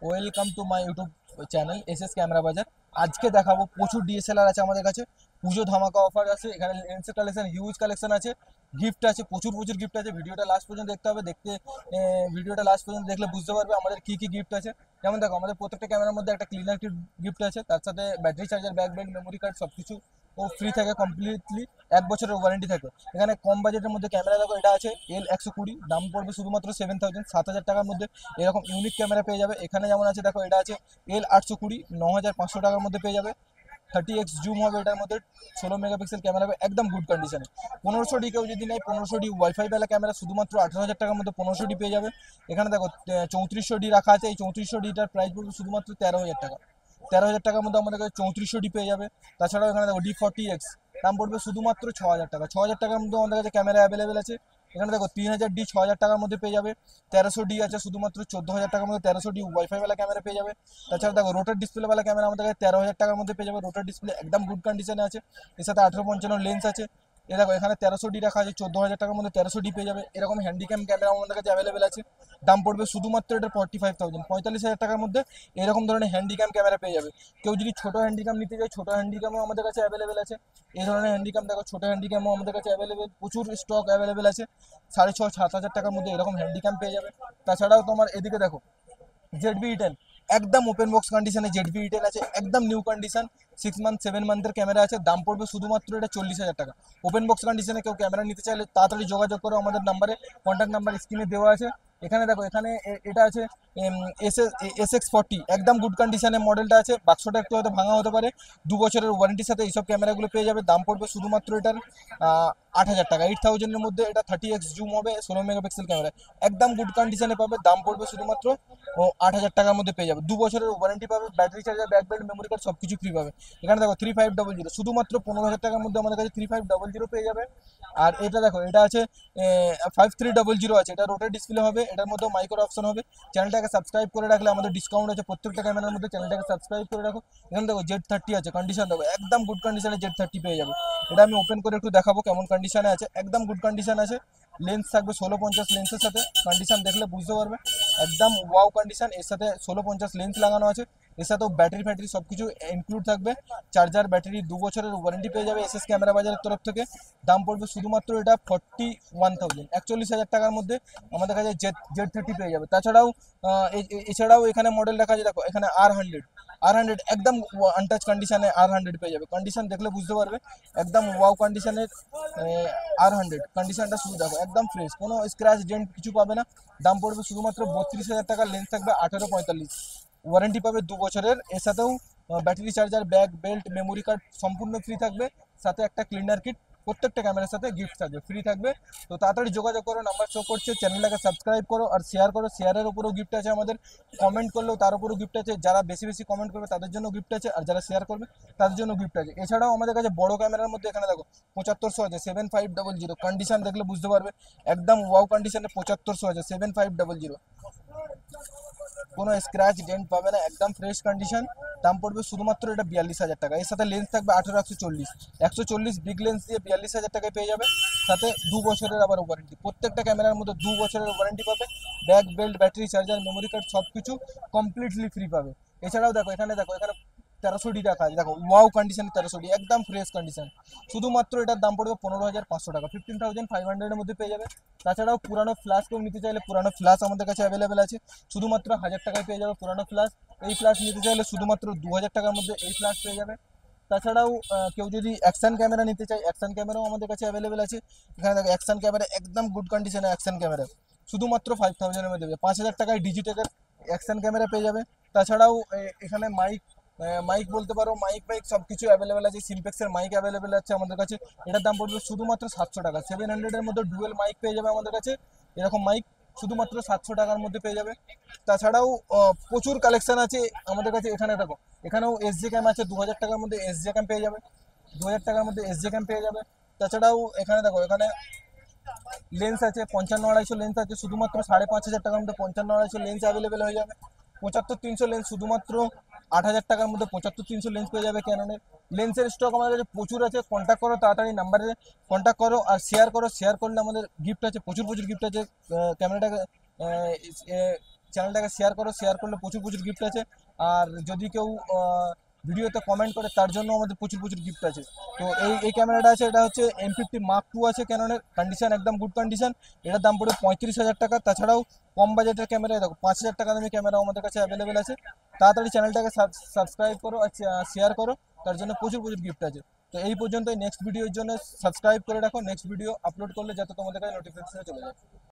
Welcome to my YouTube channel SS camera বাজার। আজকে দেখাবো প্রচুর ডিএসএলআর আছে আমাদের কাছে। পুজো ধামাকা অফার আছে এখানে, লেন্সের কালেকশন হিউজ কালেকশন আছে, গিফট আছে, প্রচুর প্রচুর গিফট আছে। ভিডিওটা লাস্ট পর্যন্ত দেখতে হবে, ভিডিওটা লাস্ট পর্যন্ত দেখলে বুঝতে পারবে আমাদের কি কি গিফট আছে। যেমন দেখো, আমাদের প্রত্যেকটা ক্যামেরার মধ্যে একটা ক্লিনার কিট গিফট আছে, তার সাথে battery charger, back belt, memory card সব কিছু ও ফ্রি থাকে কমপ্লিটলি। 1 বছরের ওয়ারেন্টি থাকে। এখানে কম বাজেটের মধ্যে ক্যামেরা দেখো, এটা আছে L120, দাম পড়বে শুধুমাত্র 7000, 7000 টাকার মধ্যে এরকম ইউনিক ক্যামেরা পেয়ে যাবে। এখানে যেমন আছে দেখো, এটা আছে L820, 9500 টাকার মধ্যে পেয়ে যাবে। 30x জুম হবে এটার মধ্যে, 16 মেগাপিক্সেল ক্যামেরা হবে, একদম গুড কন্ডিশনে। 1500D কেউ যদি নেয়, 1500D ওয়াইফাই বেলা ক্যামেরা শুধুমাত্র 18,000 টাকার মধ্যে 1500D পেয়ে যাবে। এখানে দেখো 3400D রাখা আছে, এই 3400Dটার প্রাইস পড়বে শুধুমাত্র 13,000 টাকা। 13,000 টাকার মধ্যে আমাদের কাছে 3400D পেয়ে যাবে। তাছাড়াও এখানে দেখো D40X, দাম পড়বে শুধুমাত্র 6,000 টাকা। 6,000 টাকার মধ্যে আমাদের কাছে ক্যামেরা অ্যাভেলেবেল আছে। এখানে দেখো 3000D 6,000 টাকার মধ্যে পেয়ে যাবে। 1300D আছে শুধুমাত্র 14,000 টাকার মধ্যে, 1300D ওয়াইফাই বেলা ক্যামেরা পেয়ে যাবে। তাছাড়া দেখো রোটার ডিসপ্লে বেলা ক্যামেরা আমাদের কাছে 13,000 টাকার মধ্যে পেয়ে যাবে। রোটার ডিসপ্লে একদম গুড কন্ডিশনে আছে, এর সাথে 1855 লেন্স আছে। এ দেখো এখানে 1300D রাখা আছে, 14,000 টাকার মধ্যে 1300D পেয়ে যাবে। এরকম হ্যান্ডিক্যাম ক্যামেরা আমাদের কাছে অ্যাভেলেবেল আছে, দাম পড়বে শুধুমাত্র এটা 45,000, 45,000 টাকার মধ্যে এরকম ধরনের হ্যান্ডিক্যাম ক্যামেরা পেয়ে যাবে। কেউ যদি ছোট হ্যান্ডিক্যাম নিতে চায়, ছোট হ্যান্ডিক্যামও আমাদের কাছে অ্যাভেলেবেল আছে। এই ধরনের হ্যান্ডিক্যাম দেখো, ছোট হ্যান্ডিক্যামও আমাদের কাছে অ্যাভেলেবেল, প্রচুর স্টক অ্যাভেলেবেল আছে। 6,500-7,000 টাকার মধ্যে এরকম হ্যান্ডিক্যাম পেয়ে যাবে। তাছাড়াও তোমার এদিকে দেখো, ZV-E10 একদম ওপেন বক্স কন্ডিশনে ZV-E10 আছে, একদম নিউ কন্ডিশন। 6 মান্থ 7 মান্থের ক্যামেরা আছে, দাম পড়বে শুধুমাত্র এটা 40,000 টাকা। ওপেন বক্স কন্ডিশনে কেউ ক্যামেরা নিতে চাইলে তাড়াতাড়ি যোগাযোগ করো আমাদের নাম্বারে, কন্ট্যাক্ট নাম্বার স্ক্রিনে দেওয়া আছে। এখানে দেখো, এখানে এটা আছে SX40, একদম গুড কন্ডিশনের মডেলটা আছে। বাক্সটা একটু হয়তো ভাঙা হতে পারে, 2 বছরের ওয়ারেন্টির সাথে এইসব ক্যামেরাগুলো পেয়ে যাবে। দাম পড়বে শুধুমাত্র এটার 8,000 টাকা। 8,000-এর মধ্যে এটা 30x জুম হবে, 16 মেগাপিক্সেল ক্যামেরা, একদম গুড কন্ডিশনে পাবে। দাম পড়বে শুধুমাত্র 8,000 টাকার মধ্যে পেয়ে যাবে। 2 বছরের ওয়ারেন্টি পাবে, battery charger, back belt, memory card সব কিছু ফ্রি পাবে। এখানে দেখো 3500, শুধুমাত্র 15,000 টাকার মধ্যে আমাদের কাছে 3500 পেয়ে যাবে। আর এটা দেখো, এটা আছে 5300 আছে, এটা রোটার ডিসপ্লে হবে, এটার মধ্যে মাইক্রো অপশন হবে। চ্যানেলটাকে সাবস্ক্রাইব করে রাখলে আমাদের ডিসকাউন্ট আছে প্রত্যেকটা ক্যামেরার মধ্যে, চ্যানেলটাকে সাবস্ক্রাইব করে রাখো। এখানে দেখো Z30 আছে, কন্ডিশন দেখো একদম গুড কন্ডিশনে Z30 পেয়ে যাবে। এটা আমি ওপেন করে একটু দেখাবো কেমন কন্ডিশনে আছে, একদম গুড কন্ডিশন আছে। লেন্স থাকবে 1650 লেন্সের সাথে, কন্ডিশন দেখলে বুঝতে পারবে একদম ওয়াও কন্ডিশন। এর সাথে 1650 লেন্স লাগানো আছে, এর সাথেও ব্যাটারি ফ্যাটারি সব কিছু ইনক্লুড থাকবে। চার্জার, ব্যাটারি, 2 বছরের ওয়ারেন্টি পেয়ে যাবে এসএস ক্যামেরা বাজারের তরফ থেকে। দাম পড়বে শুধুমাত্র এটা 41,000, 41,000 টাকার মধ্যে আমাদের কাছে Z30 পেয়ে যাবে। তাছাড়াও এছাড়াও এখানে মডেল দেখা যায়, দেখো এখানে R100 একদম আনটাচ কন্ডিশনে R100 পেয়ে যাবে। কন্ডিশন দেখলে বুঝতে পারবে একদম ওয়াও কন্ডিশনের R100। কন্ডিশনটা শুধু দেখো একদম ফ্রেশ, কোনো স্ক্র্যাচ ডেন্ট কিছু পাবে না। দাম পড়বে শুধুমাত্র 32,000 টাকা। লেন্স থাকবে 1845, ওয়ারেন্টি পাবে 2 বছরের। এর সাথেও battery charger, back belt, memory card সম্পূর্ণ ফ্রি থাকবে, সাথে একটা ক্লিনার কিট প্রত্যেকটা ক্যামেরার সাথে গিফট থাকবে, ফ্রি থাকবে। তো তাড়াতাড়ি যোগাযোগ করো, নাম্বার শো করছে, চ্যানেলটাকে সাবস্ক্রাইব করো আর শেয়ার করো। শেয়ারের উপরেও গিফট আছে আমাদের, কমেন্ট করলেও তার উপরেও গিফট আছে। যারা বেশি বেশি কমেন্ট করবে তাদের জন্য গিফট আছে, আর যারা শেয়ার করবে তাদের জন্য গিফট আছে। এছাড়াও আমাদের কাছে বড় ক্যামেরার মধ্যে এখানে দেখো 7500 আছে, 7500, কন্ডিশন দেখলে বুঝতে পারবে একদম ওয়াও কন্ডিশনে 7500 আছে, 7500, কোনো স্ক্র্যাচ ডেন্ট পাবে না, একদম ফ্রেশ কন্ডিশন। দাম পড়বে শুধুমাত্র এটা 42,000 টাকা। এর সাথে লেন্স থাকবে 18-140 বিগ লেন্স দিয়ে 42,000 টাকায় পেয়ে যাবে। সাথে 2 বছরের আবার ওয়ারেন্টি, প্রত্যেকটা ক্যামেরার মধ্যে 2 বছরের ওয়ারেন্টি পাবে। Back belt, battery charger, memory card সব কিছু কমপ্লিটলি ফ্রি পাবে। এছাড়াও দেখো, এখানে 1300D রাখা আছে, দেখো ওয়াও কন্ডিশনে 1300D, একদম ফ্রেশ কন্ডিশন। শুধুমাত্র এটার দাম পড়বে 15,500 টাকা, 15,500-এর মধ্যে পেয়ে যাবে। তাছাড়াও পুরানো ফ্ল্যাশ কেউ নিতে চাইলে পুরানো ফ্ল্যাশ আমাদের কাছে অ্যাভেলেবেল আছে, শুধুমাত্র 1,000 টাকায় পেয়ে যাবে পুরানো ফ্ল্যাশ। এই ফ্ল্যাশ নিতে চাইলে শুধুমাত্র 2,000 টাকার মধ্যে এই ফ্ল্যাশ পেয়ে যাবে। তাছাড়াও কেউ যদি অ্যাকশন ক্যামেরা নিতে চায়, অ্যাকশন ক্যামেরাও আমাদের কাছে অ্যাভেলেবেল আছে। এখানে দেখো অ্যাকশন ক্যামেরা একদম গুড কন্ডিশনে, অ্যাকশন ক্যামেরা শুধুমাত্র 5,000-এর মধ্যে দেবে। 5,000 টাকায় ডিজিটেলের অ্যাকশন ক্যামেরা পেয়ে যাবে। তাছাড়াও এখানে মাইক বলতে পারো, মাইক সব কিছু অ্যাভেলেবেল আছে। সিমপেক্সের মাইক অ্যাভেলেবেল আছে আমাদের কাছে, এটার দাম পড়বে শুধুমাত্র 700 টাকা। 700-এর মধ্যে ডুয়েল মাইক পেয়ে যাবে আমাদের কাছে, এরকম মাইক শুধুমাত্র 700 টাকার মধ্যে পেয়ে যাবে। তাছাড়াও প্রচুর কালেকশন আছে আমাদের কাছে। এখানে দেখো, এখানেও এসজে ক্যাম আছে, 2,000 টাকার মধ্যে এসজে ক্যাম পেয়ে যাবে, 2,000 টাকার মধ্যে এসজে ক্যাম পেয়ে যাবে। তাছাড়াও এখানে দেখো, এখানে লেন্স আছে 55-250 লেন্স আছে, শুধুমাত্র 5,500 টাকার মধ্যে 55-250 লেন্স অ্যাভেলেবেল হয়ে যাবে। 75-300 লেন্স শুধুমাত্র 8,000 টাকার মধ্যে 75-300 লেন্স পেয়ে যাবে ক্যাননের। লেন্সের স্টক আমাদের কাছে প্রচুর আছে, কন্ট্যাক্ট করো, তাড়াতাড়ি নাম্বারে কন্ট্যাক্ট করো আর শেয়ার করো। শেয়ার করলে আমাদের গিফট আছে, প্রচুর প্রচুর গিফট আছে। ক্যামেরাটাকে চ্যানেলটাকে শেয়ার করলে প্রচুর প্রচুর গিফট আছে। আর যদি কেউ ভিডিওতে কমেন্ট করে তার জন্য আমাদের প্রচুর প্রচুর গিফট আছে। তো এই ক্যামেরাটা আছে, এটা হচ্ছে M50 Mark II আছে ক্যাননের, কন্ডিশন একদম গুড কন্ডিশন। এটার দাম পড়বে 35,000 টাকা। তাছাড়াও কম বাজেটের ক্যামেরা দেখো 5,000 টাকা দামি ক্যামেরাও আমাদের কাছে অ্যাভেলেবেল আছে। তাড়াতাড়ি চ্যানেলটাকে সাবস্ক্রাইব করো আর শেয়ার করো, তার জন্য প্রচুর প্রচুর গিফট আছে। তো এই পর্যন্তই, নেক্সট ভিডিওর জন্য সাবস্ক্রাইব করে রাখো, নেক্সট ভিডিও আপলোড করলে যাতে তোমাদের কাছে নোটিফিকেশন চলে যায়।